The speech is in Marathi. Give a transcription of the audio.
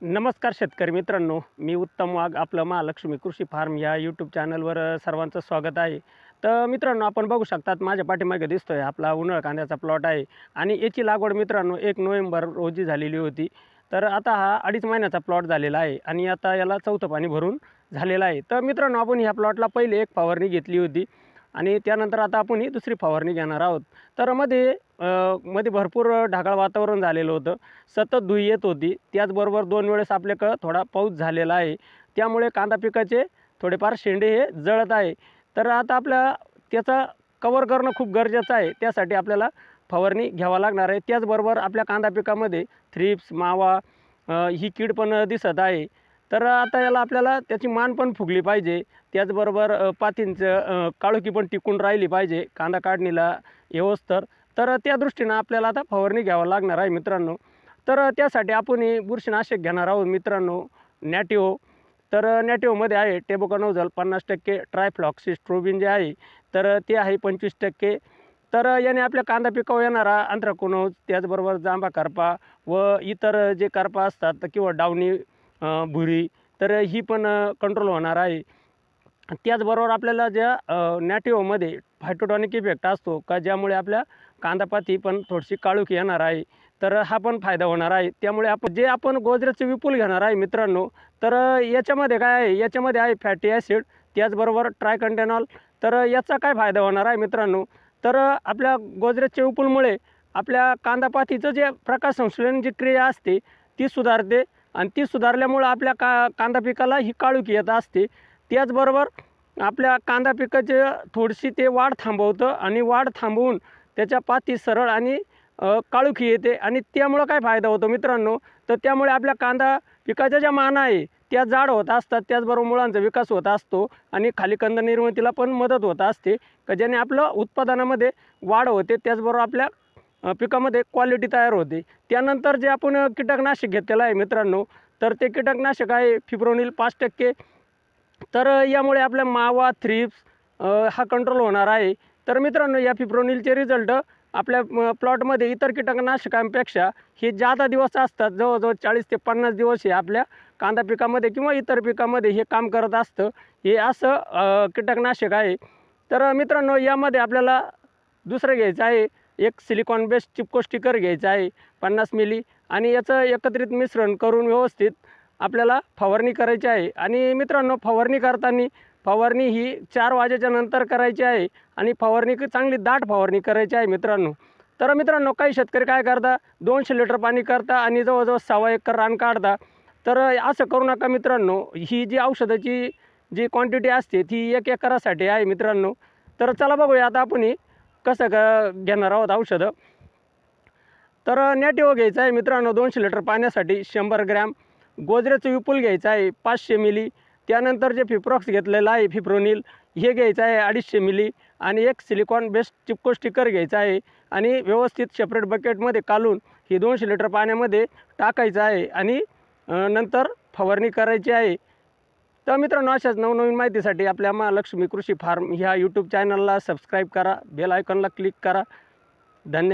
नमस्कार शेतकरी मित्रांनो, मी उत्तम वाघ आपलं महालक्ष्मी कृषी फार्म या यूट्यूब चॅनलवर सर्वांचं स्वागत आहे. तर मित्रांनो, आपण बघू शकतात माझ्या पाठीमागे दिसतोय आपला उन्हाळ कांद्याचा प्लॉट आहे आणि याची लागवड मित्रांनो 1 नोव्हेंबर रोजी झालेली होती. तर आता हा 2.5 महिन्याचा प्लॉट झालेला आहे आणि आता याला चौथं पाणी भरून झालेलं आहे. तर मित्रांनो, आपण ह्या प्लॉटला पहिले एक फवारणी घेतली होती आणि त्यानंतर आता आपण ही दुसरी फवारणी घेणार आहोत. तर मध्ये भरपूर ढगाळ वातावरण झालेलं होतं. सतत धुळी येत होती. त्याचबरोबर 2 वेळेस आपल्याकडं थोडा पाऊस झालेला आहे. त्यामुळे कांदा पिकाचे थोडेफार शेंडे हे जळत आहे. तर आता त्याचा कव्हर करणं खूप गरजेचं आहे. त्यासाठी आपल्याला फवारणी घ्यावा लागणार आहे. त्याचबरोबर आपल्या कांदा पिकामध्ये थ्रिप्स, मावा ही कीड पण दिसत आहे. तर आता आपल्याला त्याची मान पण फुगली पाहिजे. त्याचबरोबर पातींचं काळोखी पण टिकून राहिली पाहिजे कांदा काढणीला येवोस्तर. तर त्या दृष्टीनं आपल्याला आता फवारणी घ्यावं लागणार आहे मित्रांनो. तर त्यासाठी आपण हे बुरशीनाशक घेणार आहोत मित्रांनो, नॅटिव्हो. तर नॅटिव्होमध्ये आहे टेबुकॉनोझोल 50%, ट्रायफ्लॉक्सीस्ट्रोबिन जे आहे तर ते आहे 25%. तर याने आपल्या कांदा पिकावर येणारा अँथ्रॅकनोज, त्याचबरोबर जांभा करपा व इतर जे करपा असतात किंवा डावणी भुरी, तर ही पण कंट्रोल होणार आहे. त्याचबरोबर आपल्याला ज्या नॅटिव्होमध्ये फायटोटॉनिक इफेक्ट असतो का, ज्यामुळे आपल्या कांदापाती पण थोडीशी काळोखी येणार आहे. तर हा पण फायदा होणार आहे. त्यामुळे आपण गोदरेजचं विपुल घेणार आहे मित्रांनो. तर याच्यामध्ये काय आहे, याच्यामध्ये आहे फॅटी ॲसिड, त्याचबरोबर ट्रायकंटेनॉल. तर याचा काय फायदा होणार आहे मित्रांनो, तर आपल्या गोदरेजच्या विपुलमुळे आपल्या कांदापातीचं जे प्रकाश संश्लेषण जी क्रिया असते ती सुधारते आणि ती सुधारल्यामुळं आपल्या कांदा पिकाला ही काळोखी येत असते. त्याचबरोबर आपल्या कांदा पिकाची थोडीशी ते वाढ थांबवतं आणि वाढ थांबवून त्याच्या पाती सरळ आणि काळोखी येते आणि त्यामुळं काय फायदा होतो मित्रांनो, तर त्यामुळे आपल्या कांदा पिकाच्या ज्या माना आहे त्या जाड होत असतात. त्याचबरोबर मुळांचा विकास होत असतो आणि खाली कंद निर्मितीला पण मदत होत असते, का ज्याने आपलं उत्पादनामध्ये वाढ होते. त्याचबरोबर आपल्या पिकामध्ये क्वालिटी तयार होते. त्यानंतर जे आपण कीटकनाशक घेतलेलं आहे मित्रांनो, तर ते कीटकनाशक आहे फिप्रोनिल 5%. तर यामुळे आपल्या मावा, थ्रिप्स हा कंट्रोल होणार आहे. तर मित्रांनो, या फिप्रोनिलचे रिझल्ट आपल्या प्लॉटमध्ये इतर कीटकनाशकांपेक्षा हे जादा दिवस असतात. जवळजवळ 40 ते 50 दिवस हे आपल्या कांदा पिकामध्ये किंवा इतर पिकामध्ये हे काम करत असतं. हे असं कीटकनाशक आहे. तर मित्रांनो, यामध्ये आपल्याला दुसरं घ्यायचं आहे, एक सिलिकॉन बेस्ड चिपको स्टिकर घ्यायचं आहे 50 मिली आणि याचं एकत्रित मिश्रण करून व्यवस्थित आपल्याला फवारणी करायची आहे. आणि मित्रांनो, फवारणी ही 4 वाजेच्या नंतर करायची आहे आणि चांगली दाट फवारणी करायची आहे मित्रांनो. तर मित्रांनो, काही शेतकरी काय करता, 200 लिटर पाणी करता आणि जवळजवळ 1.25 एकर रान काढता. तर असं करू नका मित्रांनो. ही जी औषधाची जी क्वांटिटी असते ती 1 एकरासाठी आहे मित्रांनो. तर चला बघूया आता आपण ही कसं घेणार आहोत औषधं. तर नॅटिव्हो घ्यायचं आहे मित्रांनो 200 लिटर पाण्यासाठी 100 ग्रॅम. गोदरेजचं विपुल घ्यायचं आहे 500 मिली. त्यानंतर जे फिप्रॉक्स घेतलेलं आहे फिप्रोनिल हे घ्यायचं आहे 250 मिली आणि एक सिलिकॉन बेस्ड चिपको स्टिकर घ्यायचा आहे आणि व्यवस्थित सेपरेट बकेटमध्ये काढून ही 200 लिटर पाण्यामध्ये टाकायचं आहे आणि नंतर फवारणी करायची आहे. तर मित्रांनो, अशाच नवनवीन माहितीसाठी आपल्या महालक्ष्मी कृषी फार्म ह्या यूट्यूब चॅनलला सबस्क्राईब करा, बेल आयकॉनला क्लिक करा. धन्यवाद.